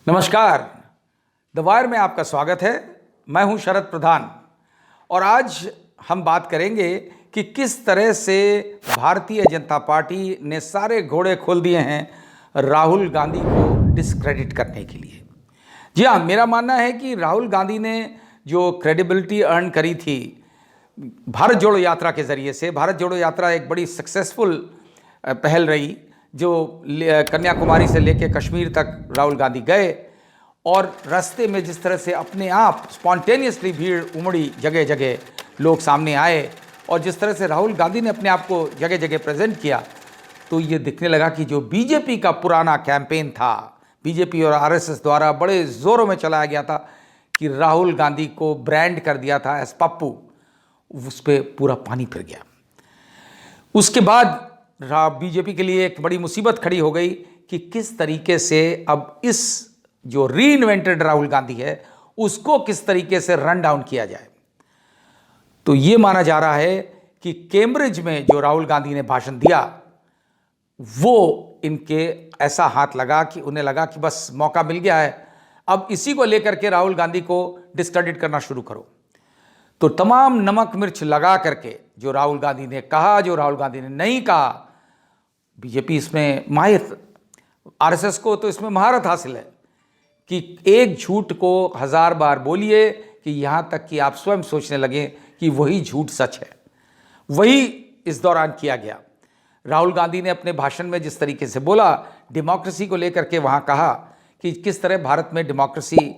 नमस्कार। The wire में आपका स्वागत है। मैं हूं शरद प्रधान और आज हम बात करेंगे कि किस तरह से भारतीय जनता पार्टी ने सारे घोड़े खोल दिए हैं राहुल गांधी को डिस्क्रेडिट करने के लिए। जी हाँ, मेरा मानना है कि राहुल गांधी ने जो क्रेडिबिलिटी अर्न करी थी भारत जोड़ो यात्रा के ज़रिए से, भारत जोड़ो यात्रा एक बड़ी सक्सेसफुल पहल रही जो कन्याकुमारी से लेकर कश्मीर तक राहुल गांधी गए और रास्ते में जिस तरह से अपने आप स्पॉन्टेनियसली भीड़ उमड़ी, जगह जगह लोग सामने आए और जिस तरह से राहुल गांधी ने अपने आप को जगह जगह प्रेजेंट किया, तो ये दिखने लगा कि जो बीजेपी का पुराना कैंपेन था, बीजेपी और आरएसएस द्वारा बड़े ज़ोरों में चलाया गया था कि राहुल गांधी को ब्रांड कर दिया था एस पप्पू, उस पर पूरा पानी फिर गया। उसके बाद बीजेपी के लिए एक बड़ी मुसीबत खड़ी हो गई कि किस तरीके से अब इस जो रीइन्वेंटेड राहुल गांधी है उसको किस तरीके से रन डाउन किया जाए। तो ये माना जा रहा है कि कैम्ब्रिज में जो राहुल गांधी ने भाषण दिया वो इनके ऐसा हाथ लगा कि उन्हें लगा कि बस मौका मिल गया है, अब इसी को लेकर के राहुल गांधी को डिस्क्रेडिट करना शुरू करो। तो तमाम नमक मिर्च लगा करके जो राहुल गांधी ने कहा, जो राहुल गांधी ने नहीं कहा, बीजेपी इसमें माहिर, आरएसएस को तो इसमें महारत हासिल है कि एक झूठ को 1000 बार बोलिए कि यहाँ तक कि आप स्वयं सोचने लगे कि वही झूठ सच है। वही इस दौरान किया गया। राहुल गांधी ने अपने भाषण में जिस तरीके से बोला, डेमोक्रेसी को लेकर के वहाँ कहा कि किस तरह भारत में डेमोक्रेसी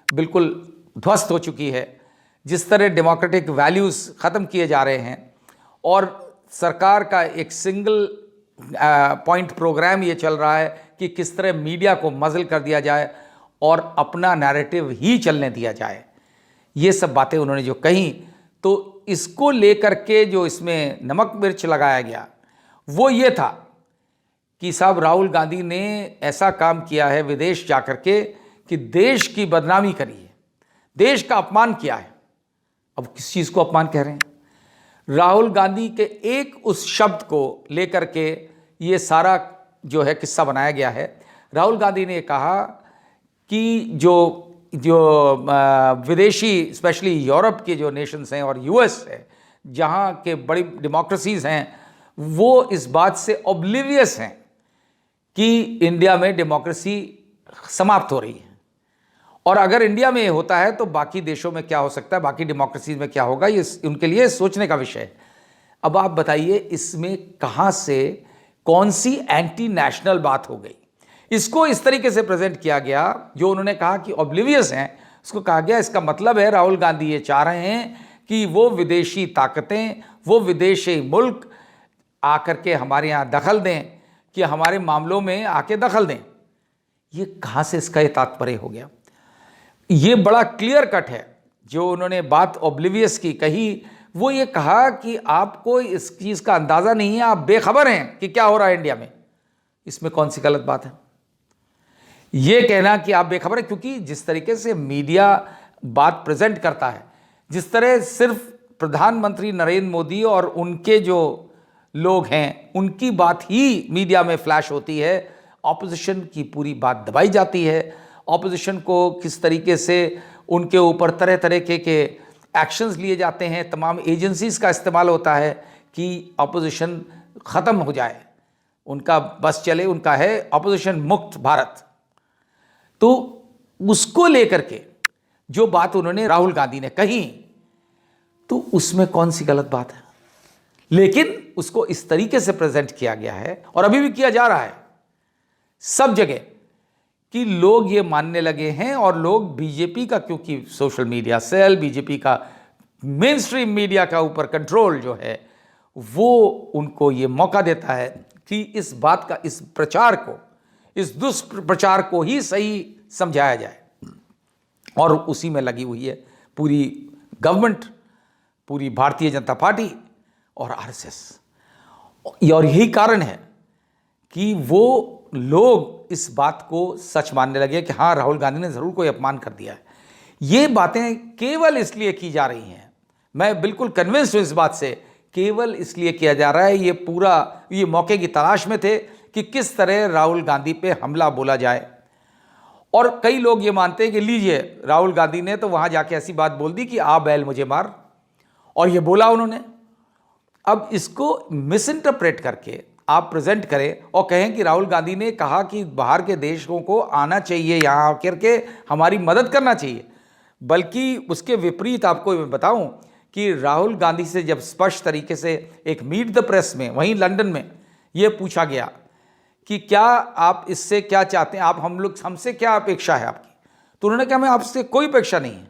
बिल्कुल ध्वस्त हो चुकी है, जिस तरह डेमोक्रेटिक वैल्यूज़ ख़त्म किए जा रहे हैं और सरकार का एक सिंगल पॉइंट प्रोग्राम ये चल रहा है कि किस तरह मीडिया को मज़ल कर दिया जाए और अपना नैरेटिव ही चलने दिया जाए। ये सब बातें उन्होंने जो कही, तो इसको लेकर के जो इसमें नमक मिर्च लगाया गया वो ये था कि साहब राहुल गांधी ने ऐसा काम किया है विदेश जाकर के कि देश की बदनामी करी है, देश का अपमान किया है। अब किस चीज़ को अपमान कह रहे हैं? राहुल गांधी के एक उस शब्द को लेकर के ये सारा जो है किस्सा बनाया गया है। राहुल गांधी ने कहा कि जो विदेशी स्पेशली यूरोप के जो नेशंस हैं और यूएस है, जहाँ के बड़ी डेमोक्रेसीज़ हैं, वो इस बात से ऑब्लिवियस हैं कि इंडिया में डेमोक्रेसी समाप्त हो रही है और अगर इंडिया में ये होता है तो बाकी देशों में क्या हो सकता है, बाकी डेमोक्रेसीज में क्या होगा, ये उनके लिए सोचने का विषय है। अब आप बताइए इसमें कहाँ से कौन सी एंटी नेशनल बात हो गई? इसको इस तरीके से प्रेजेंट किया गया, जो उन्होंने कहा कि ऑब्लिवियस हैं, उसको कहा गया इसका मतलब है राहुल गांधी ये चाह रहे हैं कि वो विदेशी ताकतें, वो विदेशी मुल्क आकर के हमारे यहाँ दखल दें, कि हमारे मामलों में आके दखल दें। ये कहाँ से इसका ये तात्पर्य हो गया? ये बड़ा क्लियर कट है। जो उन्होंने बात ऑब्लिवियस की कही, वो ये कहा कि आपको इस चीज़ का अंदाज़ा नहीं है, आप बेखबर हैं कि क्या हो रहा है इंडिया में। इसमें कौन सी गलत बात है ये कहना कि आप बेखबर हैं? क्योंकि जिस तरीके से मीडिया बात प्रेजेंट करता है, जिस तरह सिर्फ प्रधानमंत्री नरेंद्र मोदी और उनके जो लोग हैं उनकी बात ही मीडिया में फ्लैश होती है, ऑपोजिशन की पूरी बात दबाई जाती है। ऑपोजिशन को किस तरीके से उनके ऊपर तरह तरह के एक्शंस लिए जाते हैं, तमाम एजेंसीज़ का इस्तेमाल होता है कि ऑपोजिशन ख़त्म हो जाए, उनका बस चले, उनका है ऑपोजिशन मुक्त भारत। तो उसको लेकर के जो बात उन्होंने राहुल गांधी ने कही, तो उसमें कौन सी गलत बात है? लेकिन उसको इस तरीके से प्रेजेंट किया गया है और अभी भी किया जा रहा है सब जगह कि लोग ये मानने लगे हैं और लोग बीजेपी का, क्योंकि सोशल मीडिया सेल, बीजेपी का मेन स्ट्रीम मीडिया का ऊपर कंट्रोल जो है वो उनको ये मौका देता है कि इस बात का, इस प्रचार को, इस दुष्प्रचार को ही सही समझाया जाए। और उसी में लगी हुई है पूरी गवर्नमेंट, पूरी भारतीय जनता पार्टी और आरएसएस। और यही कारण है कि वो लोग इस बात को सच मानने लगे कि हाँ राहुल गांधी ने ज़रूर कोई अपमान कर दिया है। ये बातें केवल इसलिए की जा रही हैं, मैं बिल्कुल कन्विंस्ड हूँ इस बात से, केवल इसलिए किया जा रहा है, ये मौके की तलाश में थे कि किस तरह राहुल गांधी पे हमला बोला जाए और कई लोग ये मानते हैं कि लीजिए राहुल गांधी ने तो वहां जाके ऐसी बात बोल दी कि आ बैल मुझे मार, और ये बोला उन्होंने। अब इसको मिस इंटरप्रेट करके आप प्रेजेंट करें और कहें कि राहुल गांधी ने कहा कि बाहर के देशों को आना चाहिए, यहाँ आकर के हमारी मदद करना चाहिए, बल्कि उसके विपरीत आपको मैं बताऊं कि राहुल गांधी से जब स्पष्ट तरीके से एक मीट द प्रेस में वहीं लंदन में ये पूछा गया कि क्या आप इससे क्या चाहते हैं, आप हमसे क्या अपेक्षा है आपकी, तो उन्होंने कहा मैं आपसे कोई अपेक्षा नहीं है,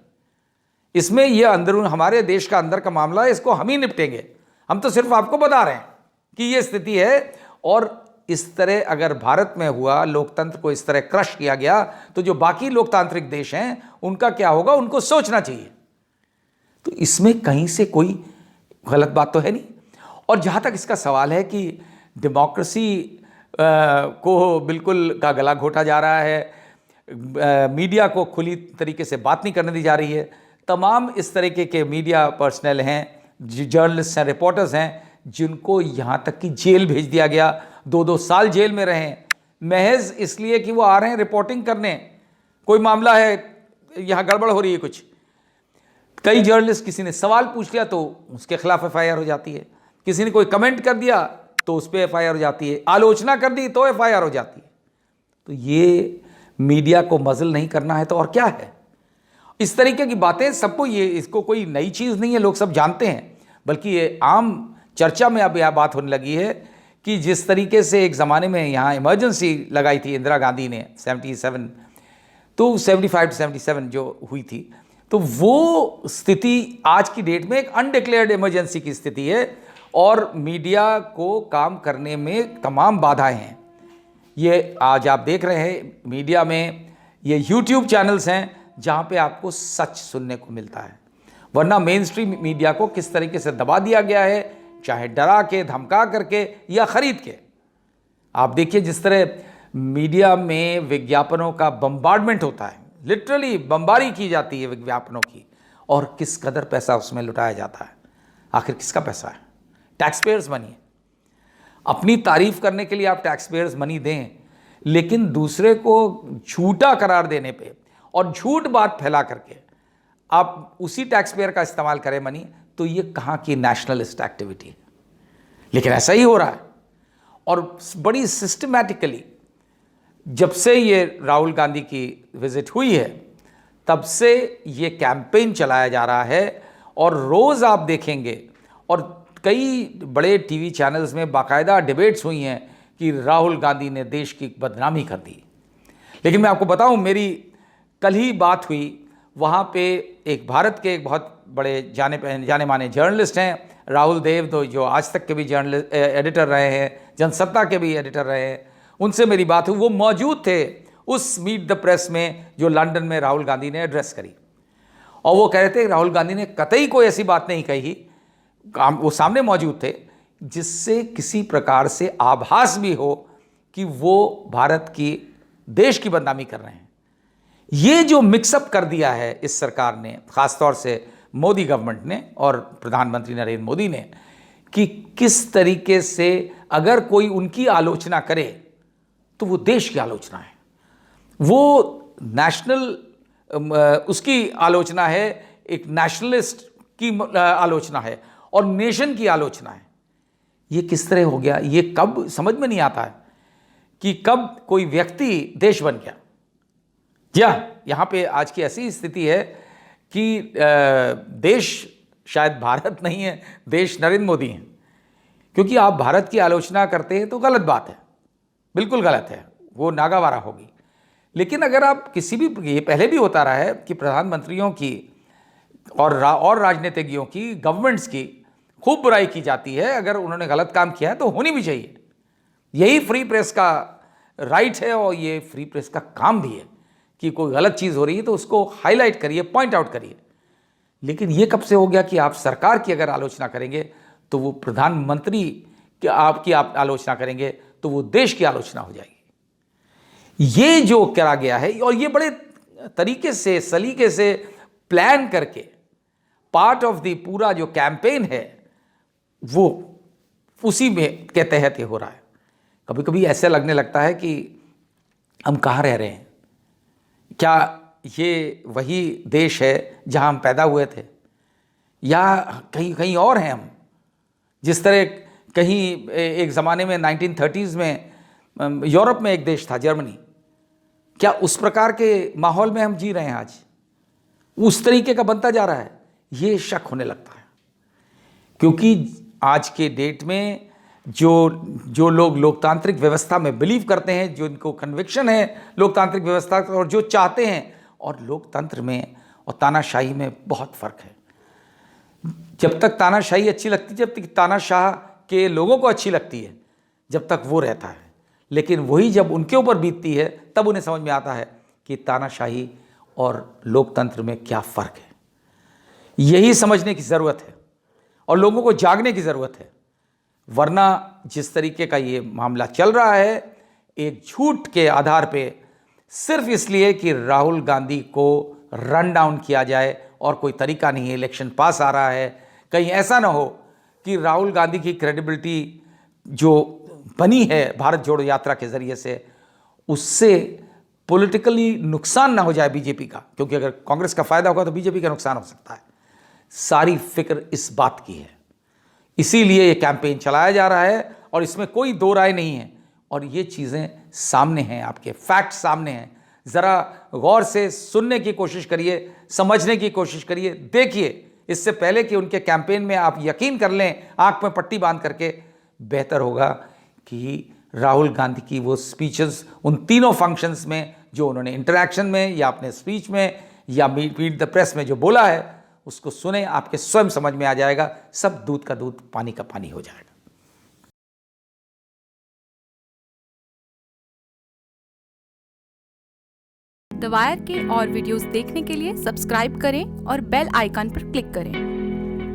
इसमें यह अंदरून हमारे देश का अंदर का मामला है, इसको हम ही निपटेंगे, हम तो सिर्फ आपको बता रहे हैं कि ये स्थिति है। और इस तरह अगर भारत में हुआ, लोकतंत्र को इस तरह क्रश किया गया, तो जो बाकी लोकतांत्रिक देश हैं उनका क्या होगा, उनको सोचना चाहिए। तो इसमें कहीं से कोई गलत बात तो है नहीं। और जहाँ तक इसका सवाल है कि डेमोक्रेसी को बिल्कुल का गला घोटा जा रहा है, मीडिया को खुली तरीके से बात नहीं करने दी जा रही है, तमाम इस तरीके के मीडिया पर्सनल हैं, जर्नलिस्ट हैं, रिपोर्टर्स हैं, जिनको यहाँ तक कि जेल भेज दिया गया, 2-2 साल जेल में रहे महज इसलिए कि वो आ रहे हैं रिपोर्टिंग करने, कोई मामला है यहाँ गड़बड़ हो रही है कुछ। कई जर्नलिस्ट, किसी ने सवाल पूछ लिया तो उसके खिलाफ एफआईआर हो जाती है, किसी ने कोई कमेंट कर दिया तो उस पर एफआईआर हो जाती है, आलोचना कर दी तो एफआईआर हो जाती है। तो ये मीडिया को मजल नहीं करना है तो और क्या है। इस तरीके की बातें सबको, ये इसको कोई नई चीज़ नहीं है, लोग सब जानते हैं, बल्कि ये आम चर्चा में अब यह बात होने लगी है कि जिस तरीके से एक ज़माने में यहाँ इमरजेंसी लगाई थी इंदिरा गांधी ने 77 तो 75 to 77 जो हुई थी, तो वो स्थिति आज की डेट में एक अनडिक्लेयर्ड इमरजेंसी की स्थिति है और मीडिया को काम करने में तमाम बाधाएं हैं। ये आज आप देख रहे हैं मीडिया में ये यूट्यूब चैनल्स हैं जहाँ पे आपको सच सुनने को मिलता है, वरना मेन स्ट्रीम मीडिया को किस तरीके से दबा दिया गया है, चाहे डरा के, धमका करके या खरीद के। आप देखिए जिस तरह मीडिया में विज्ञापनों का बम्बार्डमेंट होता है, लिटरली बमबारी की जाती है विज्ञापनों की, और किस कदर पैसा उसमें लुटाया जाता है। आखिर किसका पैसा है? टैक्स पेयर्स मनी है। अपनी तारीफ करने के लिए आप टैक्स पेयर्स मनी दें, लेकिन दूसरे को झूठा करार देने पे और झूठ बात फैला करके आप उसी टैक्स पेयर का इस्तेमाल करें मनी, तो ये कहाँ की नेशनलिस्ट एक्टिविटी है। लेकिन ऐसा ही हो रहा है, और बड़ी सिस्टमैटिकली जब से ये राहुल गांधी की विजिट हुई है तब से ये कैंपेन चलाया जा रहा है। और रोज़ आप देखेंगे, और कई बड़े टीवी चैनल्स में बाकायदा डिबेट्स हुई हैं कि राहुल गांधी ने देश की बदनामी कर दी। लेकिन मैं आपको बताऊं, मेरी कल ही बात हुई, वहाँ पे एक भारत के एक बहुत बड़े जाने माने जर्नलिस्ट हैं राहुल देव, तो जो आज तक के भी जर्नलिस्ट एडिटर रहे हैं, जनसत्ता के भी एडिटर रहे हैं, उनसे मेरी बात हुई। वो मौजूद थे उस मीट द प्रेस में जो लंदन में राहुल गांधी ने एड्रेस करी, और वो कह रहे थे राहुल गांधी ने कतई कोई ऐसी बात नहीं कही, वो सामने मौजूद थे, जिससे किसी प्रकार से आभास भी हो कि वो भारत की, देश की बदनामी कर रहे हैं। ये जो मिक्सअप कर दिया है इस सरकार ने, ख़ासतौर से मोदी गवर्नमेंट ने और प्रधानमंत्री नरेंद्र मोदी ने, कि किस तरीके से अगर कोई उनकी आलोचना करे तो वो देश की आलोचना है, वो नेशनल उसकी आलोचना है, एक नेशनलिस्ट की आलोचना है और नेशन की आलोचना है। ये किस तरह हो गया? ये कब समझ में नहीं आता है कि कब कोई व्यक्ति देश बन गया। यहाँ पे आज की ऐसी स्थिति है कि देश शायद भारत नहीं है, देश नरेंद्र मोदी हैं। क्योंकि आप भारत की आलोचना करते हैं तो गलत बात है, बिल्कुल गलत है, वो नागावारा होगी। लेकिन अगर आप किसी भी, ये पहले भी होता रहा है कि प्रधानमंत्रियों की और राजनीतिज्ञों की, गवर्नमेंट्स की खूब बुराई की जाती है। अगर उन्होंने गलत काम किया है तो होनी भी चाहिए, यही फ्री प्रेस का राइट है और ये फ्री प्रेस का काम भी है कि कोई गलत चीज़ हो रही है तो उसको हाईलाइट करिए, पॉइंट आउट करिए। लेकिन ये कब से हो गया कि आप सरकार की अगर आलोचना करेंगे तो वो प्रधानमंत्री की आप आलोचना करेंगे तो वो देश की आलोचना हो जाएगी। ये जो करा गया है, और ये बड़े तरीके से, सलीके से प्लान करके पार्ट ऑफ द पूरा जो कैंपेन है वो उसी में के तहत ही हो रहा है। कभी कभी ऐसे लगने लगता है कि हम कहाँ रह रहे हैं, क्या ये वही देश है जहां हम पैदा हुए थे, या कहीं कहीं और हैं हम? जिस तरह कहीं एक ज़माने में 1930s में यूरोप में एक देश था जर्मनी, क्या उस प्रकार के माहौल में हम जी रहे हैं आज? उस तरीके का बनता जा रहा है, ये शक होने लगता है। क्योंकि आज के डेट में जो लोग लोकतांत्रिक व्यवस्था में बिलीव करते हैं, जो इनको कन्विक्शन है लोकतांत्रिक व्यवस्था और जो चाहते हैं, और लोकतंत्र में और तानाशाही में बहुत फ़र्क है। जब तक तानाशाही अच्छी लगती है, जब तक तानाशाह के लोगों को अच्छी लगती है, जब तक वो रहता है, लेकिन वही जब उनके ऊपर बीतती है तब उन्हें समझ में आता है कि तानाशाही और लोकतंत्र में क्या फ़र्क है। यही समझने की ज़रूरत है और लोगों को जागने की ज़रूरत है। वरना जिस तरीके का ये मामला चल रहा है, एक झूठ के आधार पे, सिर्फ इसलिए कि राहुल गांधी को रन डाउन किया जाए और कोई तरीका नहीं है, इलेक्शन पास आ रहा है, कहीं ऐसा ना हो कि राहुल गांधी की क्रेडिबिलिटी जो बनी है भारत जोड़ो यात्रा के ज़रिए से, उससे पॉलिटिकली नुकसान ना हो जाए बीजेपी का, क्योंकि अगर कांग्रेस का फ़ायदा होगा तो बीजेपी का नुकसान हो सकता है। सारी फिक्र इस बात की है, इसीलिए ये कैंपेन चलाया जा रहा है और इसमें कोई दो राय नहीं है। और ये चीज़ें सामने हैं, आपके फैक्ट सामने हैं। ज़रा गौर से सुनने की कोशिश करिए, समझने की कोशिश करिए, देखिए, इससे पहले कि उनके कैंपेन में आप यकीन कर लें आंख में पट्टी बांध करके। बेहतर होगा कि राहुल गांधी की वो स्पीचेस उन तीनों फंक्शंस में जो उन्होंने इंटरैक्शन में या अपने स्पीच में या मीट द प्रेस में जो बोला है, उसको सुने, आपके स्वयं समझ में आ जाएगा। सब दूध का दूध, पानी का पानी हो जाएगा। द वायर के और वीडियोस देखने के लिए सब्सक्राइब करें और बेल आइकन पर क्लिक करें।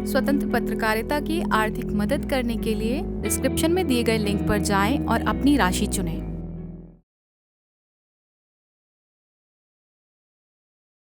स्वतंत्र पत्रकारिता की आर्थिक मदद करने के लिए डिस्क्रिप्शन में दिए गए लिंक पर जाएं और अपनी राशि चुनें।